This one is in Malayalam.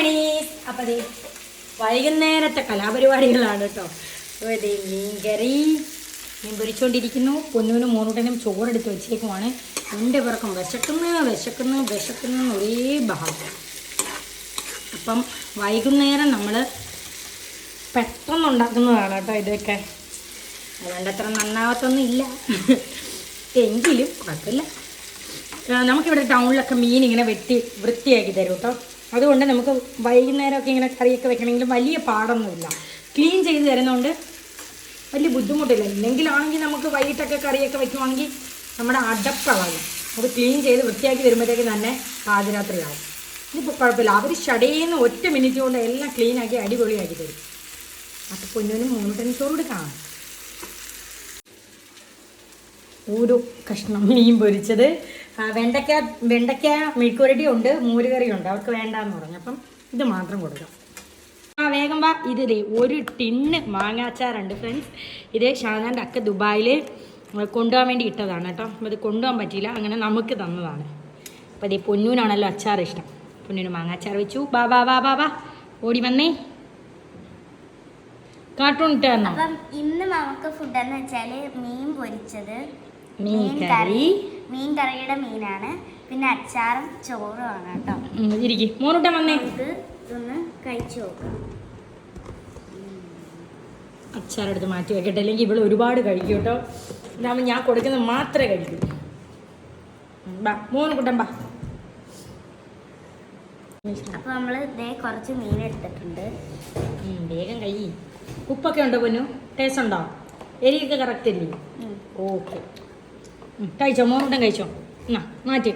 മണീസ്. അപ്പം അതെ വൈകുന്നേരത്തെ കലാപരിപാടികളാണ് കേട്ടോ. മീൻ കറി, മീൻ പൊരിച്ചുകൊണ്ടിരിക്കുന്നു. പൊന്നൂനും മോനൂട്ടനും ചോറെടുത്ത് വെച്ചേക്കുവാണ്. എൻ്റെ പിറക്കം വിശക്കുന്നു ഒരേ ബഹളം. അപ്പം വൈകുന്നേരം നമ്മൾ പെട്ടെന്നുണ്ടാക്കുന്നതാണ് കേട്ടോ ഇതൊക്കെ. വേണ്ടത്ര നന്നാവത്തൊന്നും ഇല്ല, എങ്കിലും കുഴപ്പമില്ല. നമുക്കിവിടെ ടൗണിലൊക്കെ മീൻ ഇങ്ങനെ വെട്ടി വൃത്തിയാക്കി തരും കേട്ടോ. അതുകൊണ്ട് നമുക്ക് വൈകുന്നേരമൊക്കെ ഇങ്ങനെ കറിയൊക്കെ വെക്കണമെങ്കിൽ വലിയ പാടൊന്നുമില്ല. ക്ലീൻ ചെയ്ത് തരുന്നതുകൊണ്ട് വലിയ ബുദ്ധിമുട്ടില്ല. ഇല്ലെങ്കിലാണെങ്കിൽ നമുക്ക് വൈകിട്ടൊക്കെ കറിയൊക്കെ വെക്കുവാണെങ്കിൽ നമ്മുടെ അടപ്പളയും അത് ക്ലീൻ ചെയ്ത് വൃത്തിയാക്കി വരുമ്പോഴത്തേക്ക് തന്നെ പാതിരാത്രിയാവും. ഇതിപ്പോൾ കുഴപ്പമില്ല, അവർ ഷടേന്ന് 1 മിനിറ്റ് കൊണ്ട് എല്ലാം ക്ലീനാക്കി അടിപൊളിയാക്കി തരും. അപ്പോൾ പൊന്നൂനും മോനൂട്ടനും ചോറ് കാണാം. ഒരു കഷ്ണം മീൻ പൊരിച്ചത്, വെണ്ടയ്ക്ക മെഴുക്കുവരട്ടി ഉണ്ട്, മോരുകറിയുണ്ട്. അവർക്ക് വേണ്ടാന്ന് പറഞ്ഞു. അപ്പം ഇത് മാത്രം കൊടുക്കാം. വേഗം വാ. ഇത് ഒരു ടിന്ന് മാങ്ങാച്ചാറുണ്ട് ഫ്രണ്ട്സ്. ഇത് ഷാനാൻ്റെ അക്ക ദുബായിൽ കൊണ്ടുപോകാൻ വേണ്ടി ഇട്ടതാണ് കേട്ടോ. അപ്പോൾ ഇത് കൊണ്ടുപോകാൻ പറ്റിയില്ല, അങ്ങനെ നമുക്ക് തന്നതാണ്. അപ്പോൾ ഇത് പൊന്നൂനാണല്ലോ അച്ചാർ ഇഷ്ടം. പൊന്നൂന് മാങ്ങാച്ചാർ വെച്ചു. ബാ ബാ ബാ ബാ ബാ ഓടി വന്നേ. കാർട്ടൂൺ ഇട്ട് തന്നോ? അപ്പം ഇന്ന് നമുക്ക് ഫുഡ് എന്ന് വെച്ചാൽ മീൻ പൊരിച്ചത്, മീൻ കറിയുടെ മീനാണ്, പിന്നെ അച്ചാറും ചോറുമാണ് കേട്ടോ. ഇരിക്കും മോനൂട്ടൻ വന്നേ. നമുക്ക് ഇതൊന്ന് കഴിച്ചു നോക്കാം. അച്ചാറെടുത്ത് മാറ്റി വെക്കട്ടെ, അല്ലെങ്കിൽ ഇവിടെ ഒരുപാട് കഴിക്കും കേട്ടോ. ഇതാകുമ്പോൾ ഞാൻ കൊടുക്കുന്നത് മാത്രമേ കഴിക്കൂ. ബാ മോനൂട്ടൻ ബാ. അപ്പോൾ നമ്മൾ ഇതേ കുറച്ച് മീൻ എടുത്തിട്ടുണ്ട്. വേഗം കഴി. ഉപ്പൊക്കെ ഉണ്ടോ പൊന്നു? ടേസ്റ്റ് ഉണ്ടോ? എരിയൊക്കെ കറക്റ്റ് അല്ലേ? ഓക്കെ, കഴിച്ചോ മോനൂട്ടൻ കഴിച്ചോ. എന്നാ മാറ്റി.